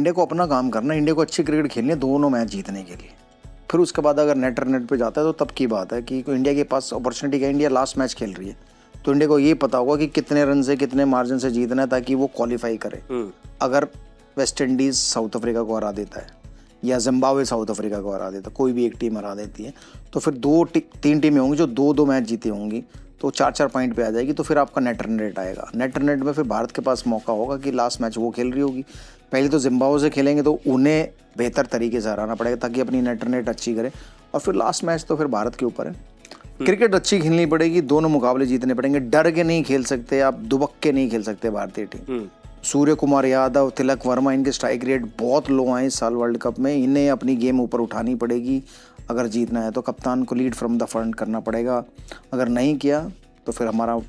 India को अपना काम करना है, इंडिया को अच्छी क्रिकेट खेलनी है दोनों मैच जीतने के लिए। फिर उसके बाद अगर नेट पे जाता है तो तब की बात है कि इंडिया के पास अपॉर्चुनिटी है। इंडिया लास्ट मैच खेल रही है तो इंडिया को ये पता होगा कि कितने रन से कितने मार्जिन से जीतना है ताकि वो क्वालिफाई करे। अगर वेस्ट इंडीज़ साउथ अफ्रीका को हरा देता है या जिम्बाब्वे साउथ अफ्रीका को हरा देता है, कोई भी एक टीम हरा देती है, तो फिर तीन टीमें होंगी जो दो मैच जीती होंगी, तो 4-4 पॉइंट पे आ जाएगी। तो फिर आपका नेट रन रेट आएगा। नेट रन रेट में फिर भारत के पास मौका होगा कि लास्ट मैच वो खेल रही होगी, पहले तो जिम्बाब्वे से खेलेंगे तो उन्हें बेहतर तरीके से हराना पड़ेगा ताकि अपनी नेट रन रेट अच्छी करें, और फिर लास्ट मैच तो फिर भारत के ऊपर है। क्रिकेट अच्छी खेलनी पड़ेगी, दोनों मुकाबले जीतने पड़ेंगे। डर के नहीं खेल सकते आप, दुबक के नहीं खेल सकते भारतीय टीम। सूर्य कुमार यादव, तिलक वर्मा, इनके स्ट्राइक रेट बहुत लो आए इस साल वर्ल्ड कप में। इन्हें अपनी गेम ऊपर उठानी पड़ेगी अगर जीतना है तो। कप्तान को लीड फ्रॉम द फ्रंट करना पड़ेगा, अगर नहीं किया तो फिर हमारा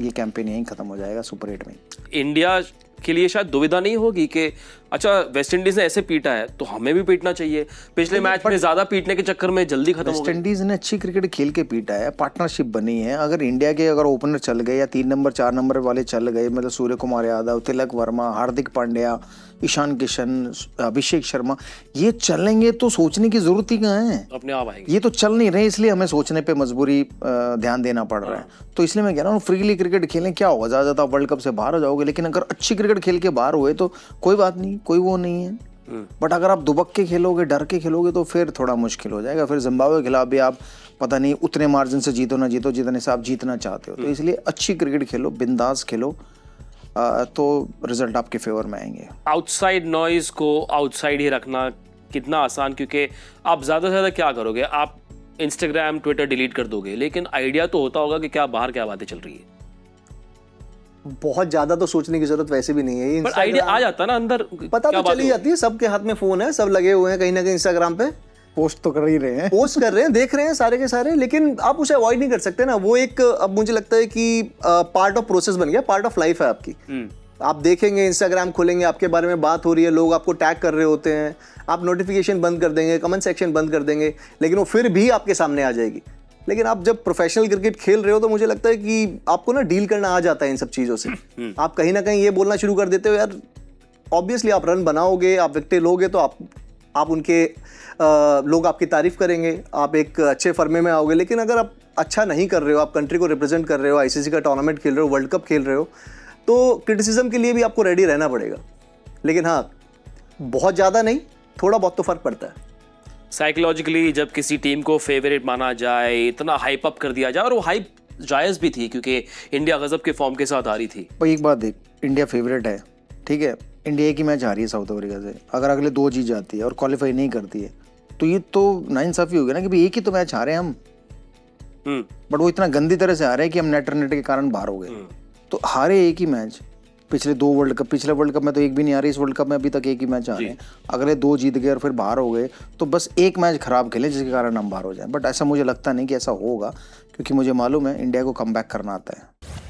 ये कैंपेन यहीं खत्म हो जाएगा सुपर 8 में। इंडिया के लिए शायद दुविधा नहीं होगी कि अच्छा वेस्ट इंडीज ने ऐसे पीटा है तो हमें भी पीटना चाहिए। पिछले मैच में ज्यादा पीटने के चक्कर में जल्दी खत्म हो गया। वेस्ट इंडीज ने अच्छी क्रिकेट खेल के पीटा है, पार्टनरशिप बनी है। अगर इंडिया के ओपनर चल गए या 3 नंबर 4 नंबर वाले चल गए, मतलब सूर्य कुमार यादव, तिलक वर्मा, हार्दिक पांड्या, ईशान किशन, अभिषेक शर्मा, ये चलेंगे तो सोचने की जरूरत ही कहाँ है, अपने आप आएंगे। ये तो चल नहीं रहे, इसलिए हमें सोचने पे मजबूरी ध्यान देना पड़ रहा है। तो इसलिए मैं कह रहा हूँ फ्रीली क्रिकेट खेलें, क्या होगा, ज़्यादा वर्ल्ड कप से बाहर हो जाओगे, लेकिन अगर अच्छी क्रिकेट खेल के बाहर हुए तो कोई बात नहीं, कोई वो नहीं है। बट अगर आप दुबक के खेलोगे, डर के खेलोगे तो फिर थोड़ा मुश्किल हो जाएगा। फिर जिम्बाब्वे के खिलाफ भी आप पता नहीं उतने मार्जिन से जीतो ना जीतो जितने से आप जीतना चाहते हो। तो इसलिए अच्छी क्रिकेट खेलो, बिंदास खेलो, तो रिजल्ट आपके फेवर में आएंगे। आउटसाइड नॉइज को आउटसाइड ही रखना कितना आसान, क्योंकि आप ज़्यादा से ज़्यादा क्या करोगे, आप इंस्टाग्राम ट्विटर डिलीट कर दोगे, लेकिन आइडिया तो होता होगा कि क्या बाहर क्या बातें चल रही है। बहुत ज्यादा तो सोचने की जरूरत वैसे भी नहीं है, पर आइडिया आ जाता ना अंदर, पता तो चली जाती है। सबके हाथ में फोन है, सब लगे हुए हैं कहीं ना कहीं इंस्टाग्राम पे, पोस्ट तो कर ही रहे हैं, पोस्ट कर रहे हैं, देख रहे हैं सारे के सारे, लेकिन आप उसे अवॉइड नहीं कर सकते ना। वो एक, अब मुझे लगता है कि पार्ट ऑफ प्रोसेस बन गया, पार्ट ऑफ लाइफ है आपकी। आप देखेंगे, इंस्टाग्राम खोलेंगे, आपके बारे में बात हो रही है, लोग आपको टैग कर रहे होते हैं, आप नोटिफिकेशन बंद कर देंगे, कमेंट सेक्शन बंद कर देंगे, लेकिन वो फिर भी आपके सामने आ जाएगी। लेकिन आप जब प्रोफेशनल क्रिकेट खेल रहे हो तो मुझे लगता है कि आपको ना डील करना आ जाता है इन सब चीज़ों से। आप कहीं ना कहीं ये बोलना शुरू कर देते हो, यार ऑब्वियसली आप रन बनाओगे, आप विकेट लोगे तो आप उनके लोग आपकी तारीफ करेंगे, आप एक अच्छे फर्मे में आओगे। लेकिन अगर आप अच्छा नहीं कर रहे हो, आप कंट्री को रिप्रेजेंट कर रहे हो, आईसीसी का टूर्नामेंट खेल रहे हो, वर्ल्ड कप खेल रहे हो, तो क्रिटिसिज्म के लिए भी आपको रेडी रहना पड़ेगा। लेकिन हाँ, बहुत ज़्यादा नहीं, थोड़ा बहुत तो फर्क पड़ता है। साइकोलॉजिकली जब किसी टीम को फेवरेट माना जाए, इतना हाइप अप कर दिया जाए, और वो हाइप जायज़ भी थी क्योंकि इंडिया गजब के फॉर्म के साथ आ रही थी। और एक बात देख, इंडिया फेवरेट है, ठीक है, इंडिया एक ही मैच हारी है साउथ अफ्रीका से, अगर अगले 2 जीत जाती है और क्वालिफाई नहीं करती है तो ये तो नाइंसाफी हो गया ना कि भाई एक ही तो मैच हारे हम। बट वो इतना गंदी तरह से हारे कि हम नेट के कारण बाहर हो गए। तो हारे एक ही मैच, पिछले 2 वर्ल्ड कप, पिछले वर्ल्ड कप में तो एक भी नहीं आ रही, इस वर्ल्ड कप में अभी तक एक ही मैच आ रहे हैं, अगले 2 जीत गए और फिर बाहर हो गए, तो बस एक मैच खराब खेले जिसके कारण हम बाहर हो जाए। बट ऐसा मुझे लगता नहीं कि ऐसा होगा, क्योंकि मुझे मालूम है इंडिया को कमबैक करना आता है।